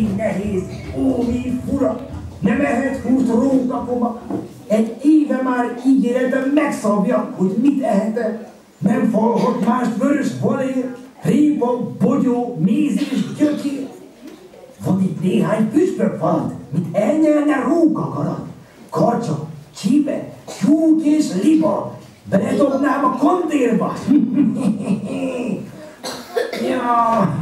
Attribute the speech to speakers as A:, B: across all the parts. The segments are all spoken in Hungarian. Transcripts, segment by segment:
A: elég nehéz, ó, mi fura. Nem ehet húst rókakoma. Egy éve már ígéretem megszabja, hogy mit ehetek. Nem falhat mást vörös valér, répa, bogyó, méz és gyökér. Van itt néhány püspökfalat, mit elnyelne rókakarat. Karcsa, csípe, tyúk és liba, beledobnám a kondérba. Ja.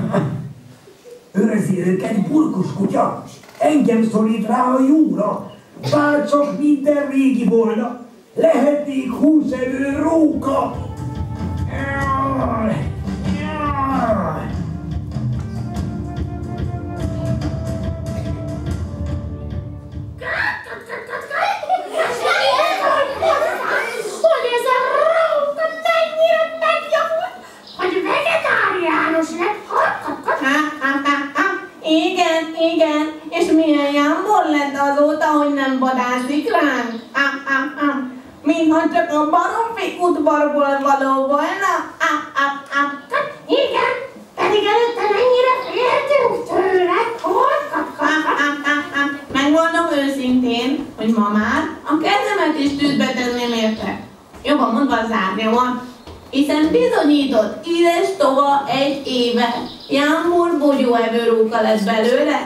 A: Őrzi őket, burkus kutya, engem szorít rá a jóra. Bárcsak minden régi volna, lehetnék húsevő róka. Jaj. Jaj.
B: Hogy ez a róka mennyire megjavult, hogy vegetáriánus lett.
C: Igen, és milyen jámbor lett azóta, hogy nem vadászik ránk. Mintha csak a baromfi udvarból való volna.
B: Igen, pedig előtte mennyire féltünk tőle.
C: Megmondom őszintén, hogy ma már a kezemet is tűzbe tenném érte. Jobban mondva zárja van, hiszen bizonyított íres tova egy éve. Jámbor bogyóevő róka lett belőle.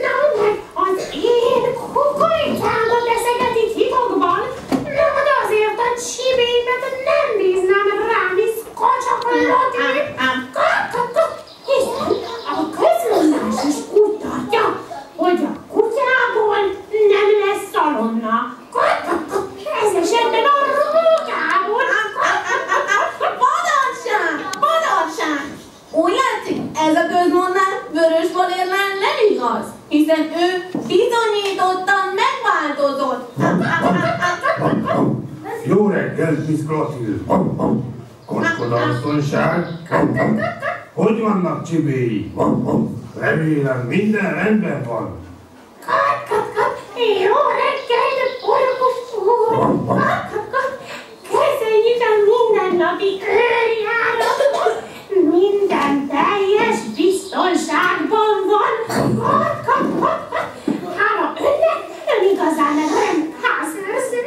B: Na meg az én kukoricámat eszegeti titokban, de azért a csibémet nem bíznám rám, hisz kacsak Loti. Hiszen a közmondás is úgy tartja, hogy a kutyából nem lesz szalonna. Ez esetben a rókából.
C: Badalság! Úgy látszik, ez a közmondás Vörösvalérnál nem igaz, hiszen ő bizonyítottan megváltozott.
D: Jó reggelt, Miss Clotilde! Kockodasszonyság! Hogy vannak csibéi? Remélem minden rendben van.
B: Jó reggelt, orvos úr! Köszönjük a mindennapi őrjáratot! Minden teljes biztonságban van! Hála önnek, ön igazán öröm házőrző!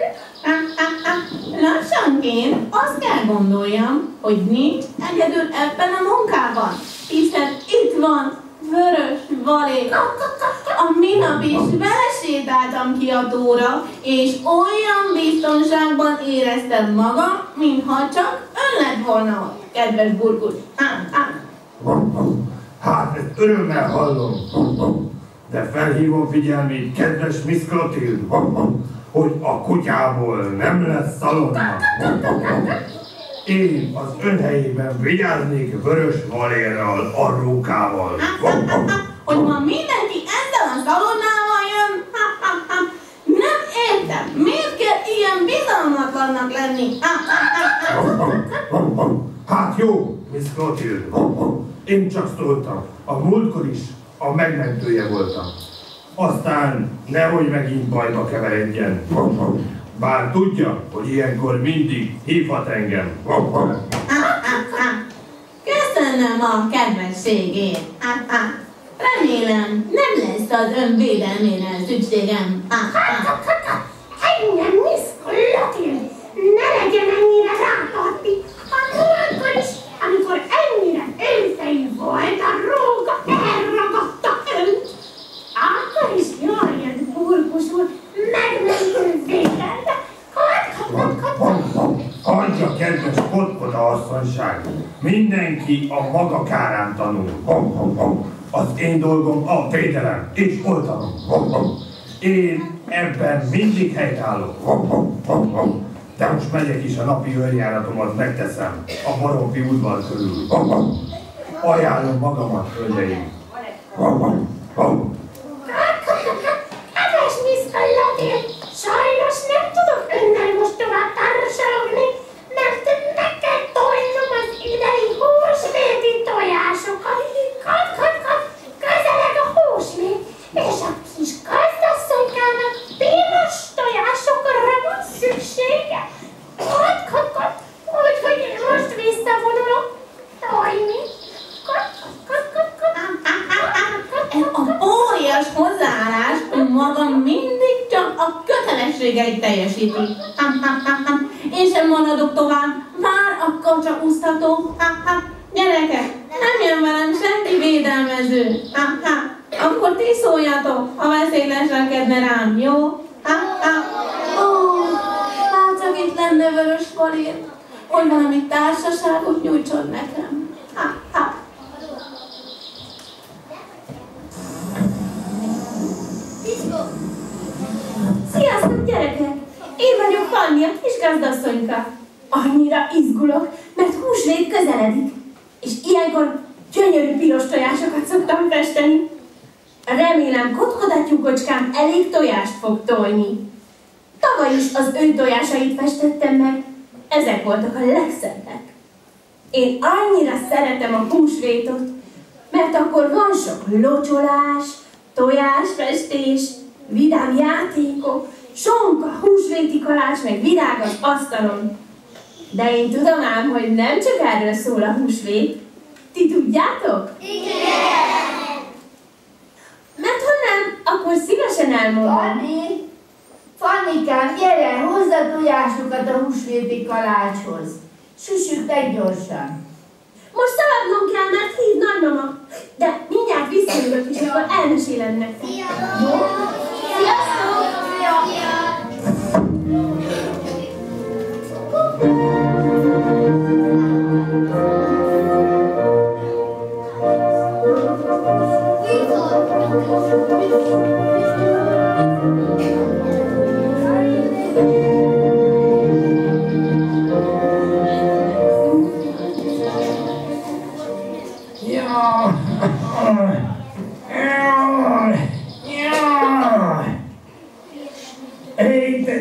C: Lassanként azt kell gondoljam, hogy nincs egyedül ebben a munkában, hiszen itt van Vörösvalér. A minap is vele sétáltam ki a tóra, és olyan biztonságban éreztem magam, mintha csak ön lett volna ott, kedves burkus.
D: Hát, ezt örömmel hallom. De felhívom figyelmét, kedves Miss Clotilde, hogy a kutyából nem lesz szalonna. Én az ön helyében vigyáznék Vörösvalérral, a rókával.
C: Hogy ma mindenki ezzel a szalonnával jön? Nem értem, miért kell ilyen bizalmatlannak lenni?
D: Hát jó, Miss Clotilde. Én csak szóltam. A múltkor is a megmentője voltam. Aztán nehogy megint bajba keveredjen. Bár tudja, hogy ilyenkor mindig hívhat engem.
C: Köszönöm a kedvességét. Remélem, nem lesz az ön védelmére szükségem.
B: Engem, Miss Clotilde, ne legyen ennyire ráhatni. A múltkor is, amikor ennyire őszei volt, a róka elragadta önt. Akkor is jól jött, burkus úr, megmentő védelme.
D: Hagyja, kedves Kotkoda asszonyság! Mindenki a maga kárán tanul. Az én dolgom a védelem és oltalom. Én ebben mindig helytállok. De most megyek is, a napi őrjáratomat megteszem a baromfi udvar körül. Ajánlom magamat, hölgyeim.
B: Kedves Miss Clotilde, sajnos nem tudok önnel most tovább társalogni, mert meg kell tojnom az idei húsvéti tojásokat. Közeleg a húsvét, és a kis gazdasszonykának piros tojásokra van szüksége. Úgyhogy most visszavonulok tojni.
C: udvarias hozzáállás, hogy maga mindig csak a kötelességeit teljesíti. Én sem maradok tovább, már a kacsa úsztató. Gyerekek, nem jön velem senki védelmező. Akkor ti szóljatok, ha veszély leselkedne rám, jó? Hát csak itt lenne Vörös Valér, hogy valami társaságot nyújtson nekem.
B: Sziasztok, gyerekek! Én vagyok Fanni, a kis gazdasszonyka. Annyira izgulok, mert húsvét közeledik, és ilyenkor gyönyörű piros tojásokat szoktam festeni. Remélem, kotkodatyúkocskám elég tojást fog tolni. Tavaly is az ő tojásait festettem meg, ezek voltak a legszebbek. Én annyira szeretem a húsvétot, mert akkor van sok locsolás, tojásfestés, vidám játékok, sonka, húsvéti kalács, meg virág az asztalon. De én tudom ám, hogy nem csak erről szól a húsvét. Ti tudjátok?
E: Igen!
B: Mert ha nem, akkor szívesen elmondom.
E: Fannikám, gyere, hozz a tojásokat a húsvéti kalácshoz. Süssük meg gyorsan.
B: Most szaladnom kell, mert hív nagymama. De mindjárt visszajövök, és akkor elmesélem nektek. Jó? Sziasztok!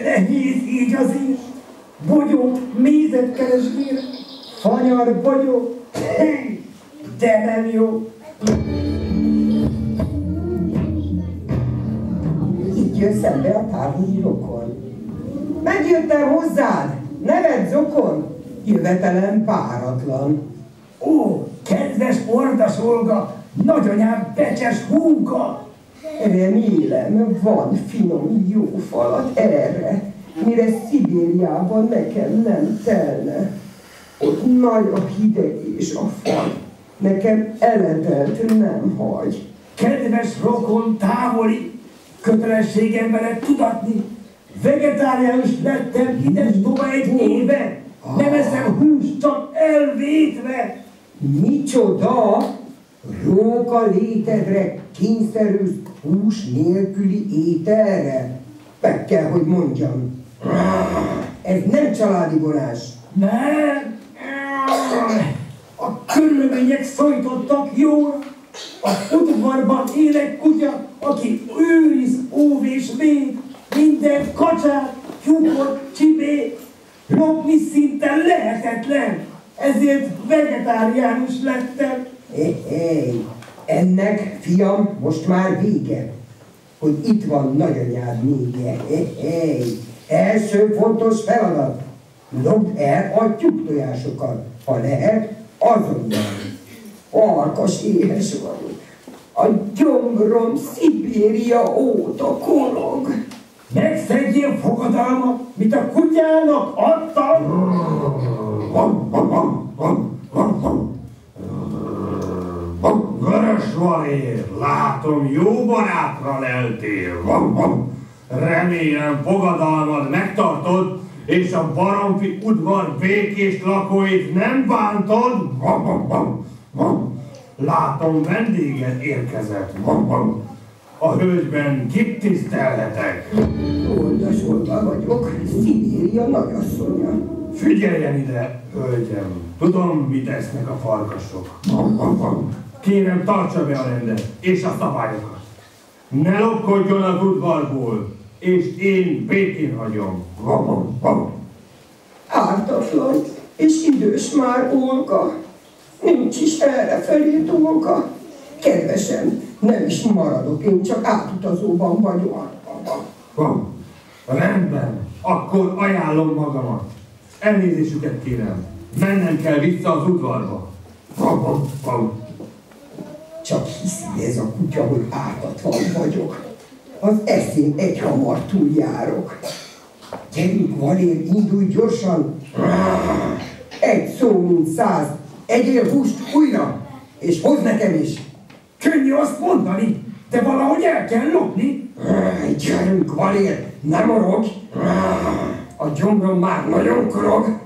A: Nehéz így azért, bogyók, mézet keresgél, fanyar bogyók, de nem jó.
F: Itt jön szembe a távoli rokon. Megjöttem hozzád, neved Zokon, jövetelem páratlan.
A: Ó, kedves Ordas Olga, nagyanyám becses húga!
F: Remélem, van finom jó falat erre, mire Szibériában nekem nem telne. Ott nagy a hideg és a fal, nekem eletelt nem hagy.
A: Kedves rokon távoli, kötelességem veled tudatni, vegetáriánus lettem idestova egy éve, nem eszem húst, csak elvétve.
F: Micsoda? Róka létedre kényszerülsz hús nélküli ételre? Meg kell, hogy mondjam. Ez nem családi vonás.
A: Nem. A körülmények szojtottak jól. Az udvarban élek kutya, aki őriz, óv és véd, minden kacsát, tyúkot, csibét, lopni szinte lehetetlen. Ezért vegetáriánus lettem.
F: Ennek, fiam, most már vége, hogy itt van nagyanyád nége. Első fontos feladat, lopd el a tyúktojásokat, ha lehet, azonnal. Farkas éhes vagyok. A gyomrom Szibéria óta korog.
A: Megszedjél fogadalmat, mit a kutyának adtam.
D: Vörös Valér, látom, jó barátra leltél. Remélem fogadalmad megtartod, és a baromfi udvar békés lakóit nem bántod. Látom, vendéged érkezett. A hölgyben kit tisztelhetek?
F: Ordas Olga vagyok, Szibéria nagyasszonya.
D: Figyeljen ide, hölgyem! Tudom, mit esznek a farkasok. Kérem, tartsa be a rendet és a szabályokat. Ne lopkodjon az udvarból, és én békén hagyom.
F: Ártatlan és idős már Olga. Nincs is errefelé dolga. Kedvesem, nem is maradok, én csak átutazóban vagyok.
D: Rendben, akkor ajánlom magamat. Elnézésüket kérem, mennem kell vissza az udvarba.
F: Csak hiszi ez a kutya, hogy ártatlan vagyok. Az eszén egyhamar túljárok. Gyerünk, Valér, indulj gyorsan! Egy szó, mint 100. Egyél húst újra, és hozd nekem is!
A: Könnyű azt mondani, de valahogy el kell lopni.
F: Gyerünk, Valér, ne morogj! A gyomrom már nagyon korog.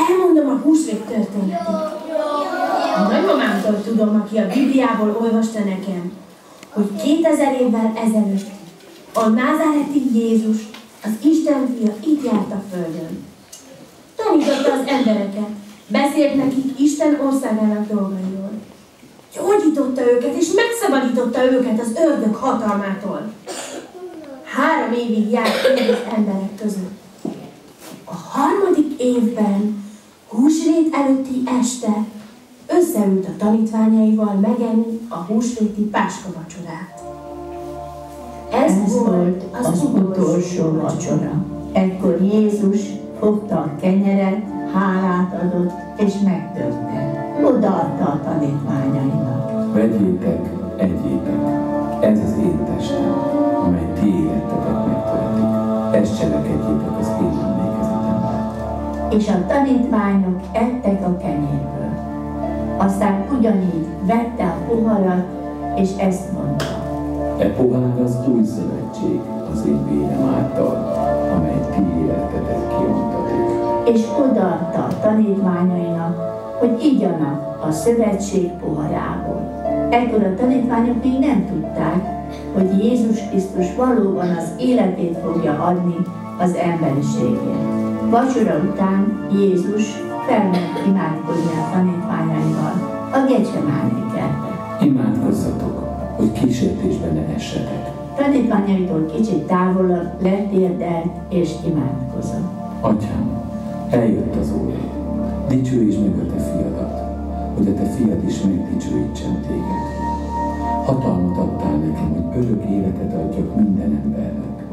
C: Elmondom a húsvét történetét. A nagymamámtól tudom, aki a Bibliából olvasta nekem, hogy 2000 évvel ezelőtt a názáreti Jézus, az Isten fia itt járt a földön. Tanította az embereket, beszélt nekik Isten országának dolgairól. Gyógyította őket és megszabadította őket az ördög hatalmától. 3 évig járt az emberek között. A 3. évben, húsvét előtti este összeült a tanítványaival megenni a húsvéti páska vacsorát.
E: Ez volt az utolsó vacsora. Ekkor Jézus fogta a kenyeret, hálát adott és megtörte. Odaadta a tanítványainak.
G: Vegyétek, egyétek, ez az én testem, amely ti életetek megtöltik. Ezt cselekedjétek az én emlékezetemben.
E: És a tanítványok ettek a kenyérből. Aztán ugyanígy vette a poharat, és ezt mondta.
G: E pohár az új szövetség az én vérem által, amely ti életetek kiontatik.
E: És odaadta a tanítványainak, hogy igyanak a szövetség poharából. Ekkor a tanítványok még nem tudták, hogy Jézus Krisztus valóban az életét fogja adni az emberiségért. Vacsora után Jézus felment imádkozni a tanítványaival a Gecsemáné kertbe.
G: Imádkozzatok, hogy kísértésben ne essetek.
E: Tanítványaitól kicsit távolabb letérdelt és imádkozott.
G: Atyám, eljött az óra. Dicsőítsd meg a te fiadat, hogy a te fiad is megdicsőítsen téged. Hatalmat adtál nekem, hogy örök életet adjak minden embernek.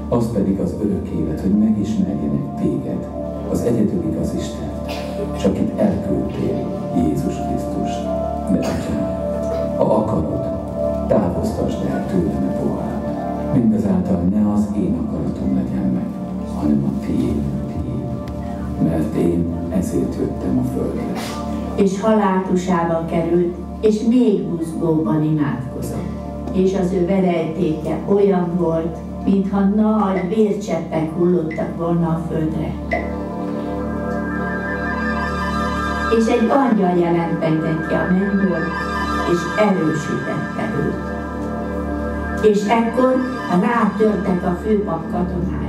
G: Az pedig az örök élet, hogy megismerjenek téged, az egyedül igaz Istent, és akit elküldtél, Jézus Krisztus. De atyám, ha akarod, távoztasd el tőlem a pohárat. Mindazáltal ne az én akaratom legyen meg, hanem a tiéd. Mert én ezért jöttem a földre.
E: És haláltusába került, és még buzgóban imádkozott. És az ő verejtéke olyan volt, mintha nagy vércseppek hullottak volna a földre. És egy angyal jelent meg neki a mennyből, és erősítette őt. És ekkor rátörtek a főpap katonái.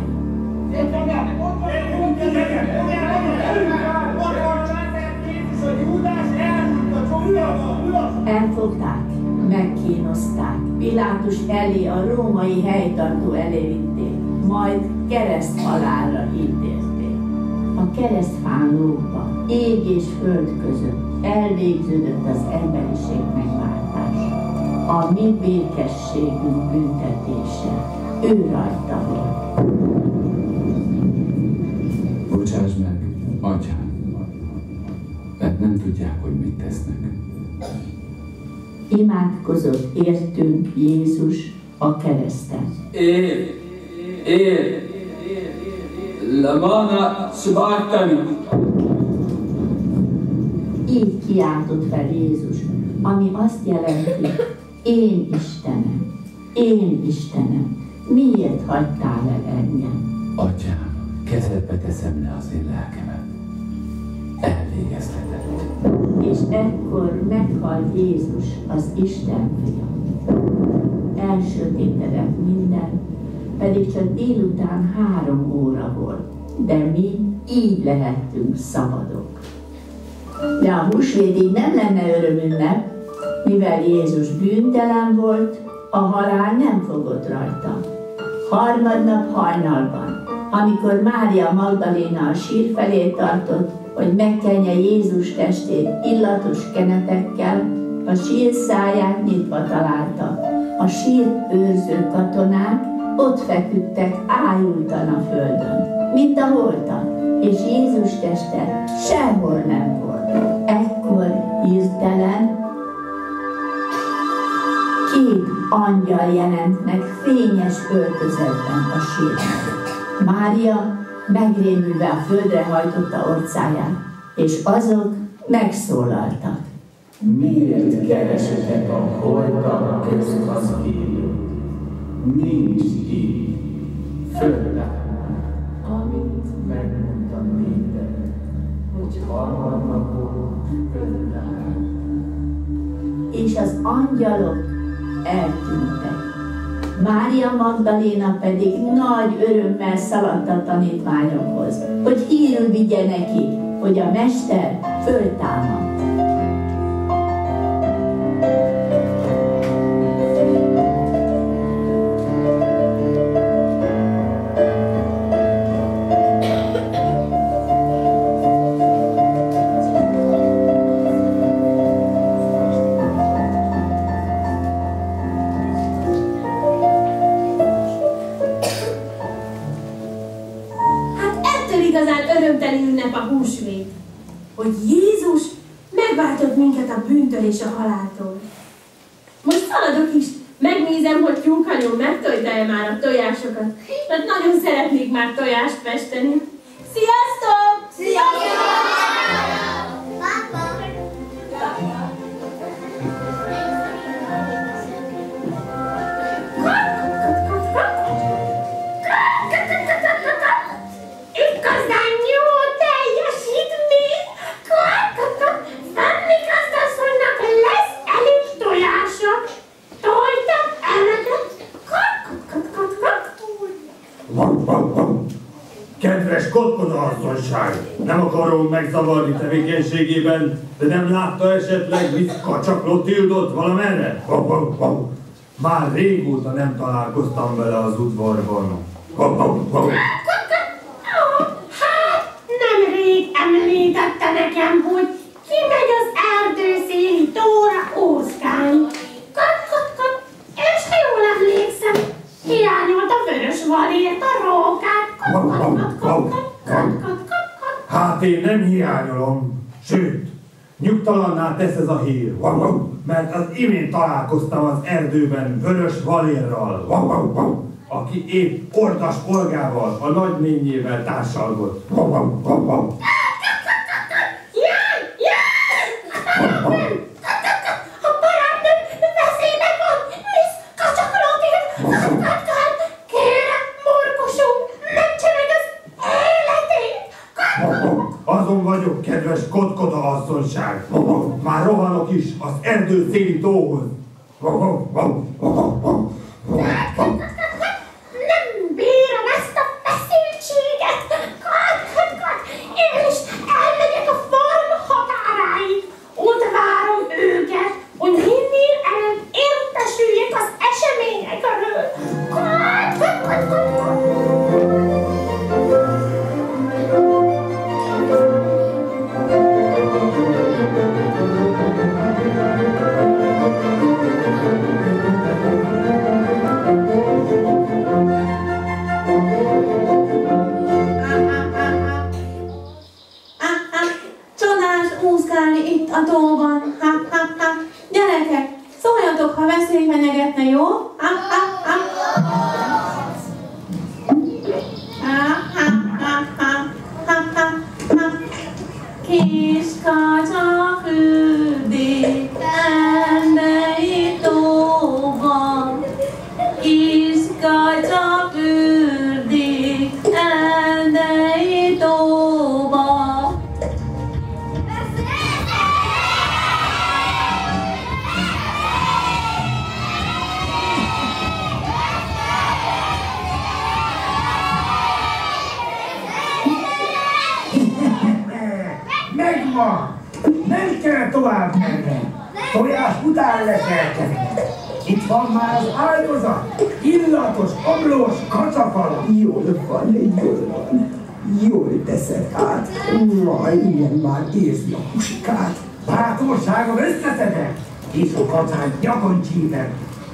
E: Elfogták, megkínozták, Pilátus elé, a római helytartó elé vitték, majd kereszthalálra ítélték. A keresztfán lógva, ég és föld között elvégződött az emberiség megváltása. A mi békességünk büntetése ő rajta volt.
G: Bocsáss meg, atyám, mert nem tudják, hogy mit tesznek.
E: Imádkozott értünk Jézus a kereszten.
H: Él, lamana szabártani.
E: Így kiáltott fel Jézus, ami azt jelenti, én Istenem, miért hagytál el engem?
G: Atyám, kezedbe teszem le az én lelkemet. Elvégeztetett.
E: És ekkor meghalt Jézus, az Isten fia. Elsötétedett minden, pedig csak délután 3 óra volt, de mi így lehettünk szabadok. De a húsvét így nem lenne örömünnep, mivel Jézus bűntelen volt, a halál nem fogott rajta. Harmadnap hajnalban, amikor Mária Magdaléna a sír felé tartott, hogy megkenje Jézus testét illatos kenetekkel, a sír száját nyitva találta. A sír őrző katonák ott feküdtek ájultan a földön, mint a holtak, és Jézus teste sehol nem volt. Ekkor hirtelen két angyal jelent meg fényes öltözetben a sírban. Mária megrémülve a földre hajtotta orcáját, és azok megszólaltak.
G: Miért keresitek a holtak közt az élőt? Nincs így. Föltáll, amit megmondtam néktek, hogy harmadnapon föltáll.
E: És az angyalok eltűntek. Mária Magdaléna pedig nagy örömmel szaladt a tanítványokhoz, hogy hírül vigye nekik, hogy a mester föltámadt.
C: Örömteli ünnep a húsvét, hogy Jézus megváltott minket a bűntől és a haláltól. Most szaladok is, megnézem, hogy tyúkanyom megtojta-e már a tojásokat, mert nagyon szeretnék már tojást festeni. Sziasztok! Sziasztok!
B: Igazán jó teljesítmény! Fanni gazdasszonynak lesz elég tojása. Tojtam eleget.
D: Kedves Kotkoda asszonyság, nem akarom megzavarni tevékenységében, de nem látta esetleg Miss Kacsa Klotildot valamerre? Már régóta nem találkoztam vele az udvarban.
B: Nemrég említette nekem, hogy kimegy az erdőszéli tóra ózgálni. És ha jól emlékszem, hiányolt a vörös valért a rókát.
D: Hát én nem hiányolom, sőt, nyugtalanná tesz ez a hír, mert az imént találkoztam az erdőben vörös valérral, aki épp Ordas Olgával, a nagynényével társalgott.
B: A barátnőm veszélyben van! Miss Kacsa Klotild! Kérem, morkosunk, mentse meg az életét!
D: Azon vagyok, kedves Kotkoda asszonyság. Már rohanok is az erdő széli tóhoz.
B: Nem bírom ezt a feszültséget! Én is elmegyek a farm határáig. Ott várom őket, hogy minél előbb értesüljek az eseményekről.
C: Csodás úszkálni itt a tóban. Gyerekek, szóljatok, ha veszély fenyegetne, jó? Kis kacsa fürdik erdei tóban. Kis kacsa fürdik erdei tóban.
A: Megvan! Nem kell tovább menni! Tojás után leselkedni! Itt van már az áldozat, illatos, omlós kacafalat.
F: Jól van. Jól teszed át. Ma ilyen már érzi a pusikát.
A: Bátorságom összeszedek, és a kacát nyakon csípem.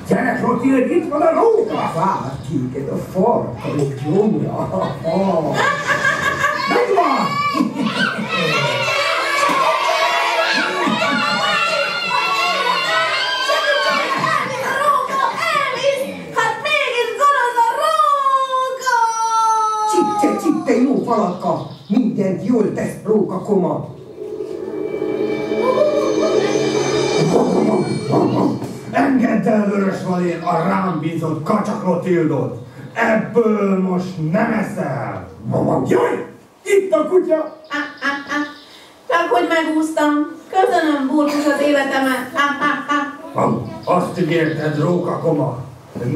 A: Gyere, Klotilde, itt van a róka!
F: Vár téged a farkalik nyomja.
A: Megvan!
F: Csipte, jó falaka! Mindent jól tesz, róka koma!
D: Engedd el, Vörös Valér, a rám bízott kacsa Klotildot! Ebből most nem eszel!
A: Jaj! Itt a kutya!
C: Csak hogy megúsztam. Köszönöm, Burkus, az életemet.
D: Azt ígérted, róka koma,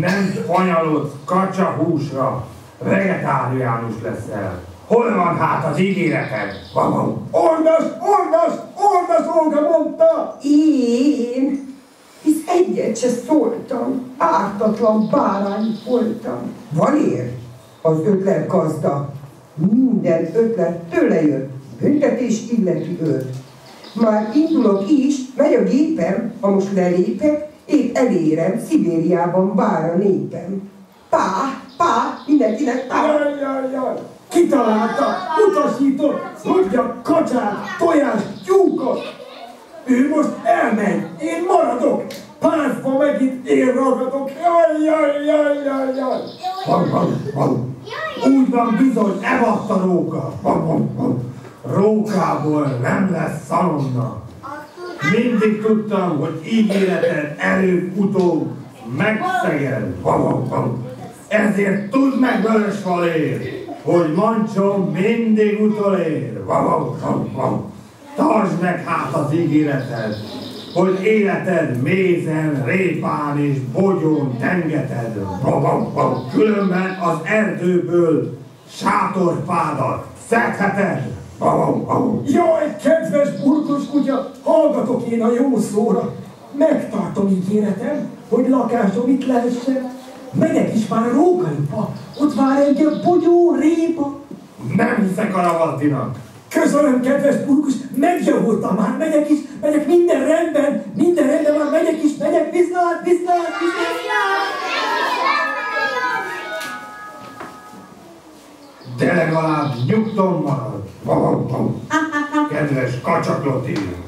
D: nem fanyalodsz kacsa húsra, vegetáriánus leszel. Hol van hát az ígéreted?
A: Ordas, Olga mondta!
F: Én? Hisz egyet se szóltam, ártatlan bárány voltam. Valér, az ötlet gazda, minden ötlet tőle jött, büntetés illeti őt. Már indulok is, megy a gépem, ha most lelépek, épp elérem, Szibériában vár a népem. Pá, mindenkinek pá!
A: Jaj! Kitalálta, utasított, rúgja kacsát, tojást, tyúkot! Ő most elmegy, én maradok! Párfa megint én ragadok! Jaj!
D: Úgy van bizony, evadt a róka. Rókából nem lesz szalonna. Mindig tudtam, hogy ígéreted előbb-utóbb megszeged. Ezért tudd meg, Vörös Valér, hogy Mancsom mindig utolér. Tartsd meg hát az ígéreted, hogy életed mézen, répán és bogyón tengeted. Különben az erdőből sátorfádat szedheted.
A: Jaj, kedves Burkus kutya, hallgatok én a jó szóra. Megtartom ígéretem, hogy lakásom itt lehessen. Megyek is már a rókaiba, ott vár engem bogyó, répa.
D: Nem hiszek a ravazdinak.
A: Köszönöm, kedves Burkus, megjavultam már, megyek, minden rendben, már megyek, viszlát.
D: De legalább nyugton marad. Kedves kacsa Klotilde.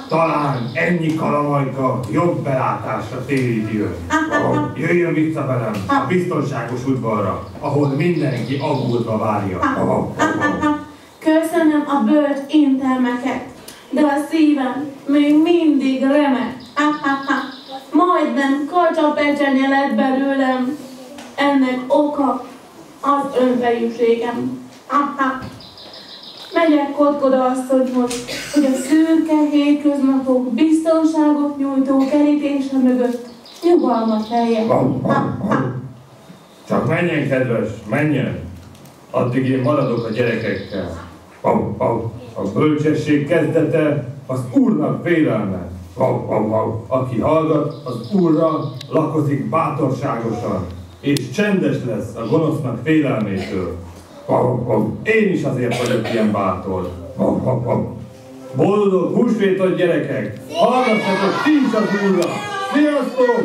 D: Talán ennyi kalamajka jobb belátásra téríti őt. Jöjjön vissza velem a biztonságos udvarra, ahol mindenki aggódva várja.
C: Köszönöm a bölcs intelmeket, de a szívem még mindig remek. Majdnem kacsapecsenye lett belőlem. Ennek oka az önfejűségem. Megyek Kotkoda asszonyhoz, hogy a szürke hétköznapok biztonságot nyújtó kerítése mögött nyugalmat lejjek.
D: Csak menjen, kedves, menjen! Addig én maradok a gyerekekkel. A bölcsesség kezdete az Úrnak félelme. Aki hallgat, az Úrra lakozik bátorságosan, és csendes lesz a gonosznak félelmétől. Én is azért vagyok ilyen bátor. Boldog húsvétot, gyerekek! Hallgassatok ti is az Úrra! Sziasztok!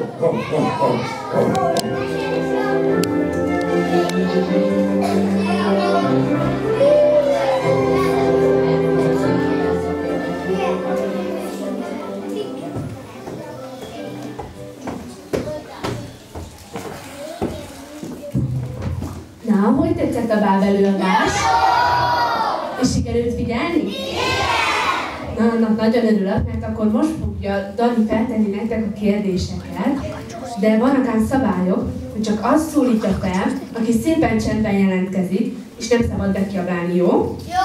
H: Na, hogy tetszett a bábelőadás? És sikerült figyelni? Na, annak nagyon örülök, mert akkor most fogja Dani feltenni nektek a kérdéseket, de vannak ám szabályok, hogy csak azt szólítja fel, aki szépen csendben jelentkezik, és nem szabad bekiabálni, jó?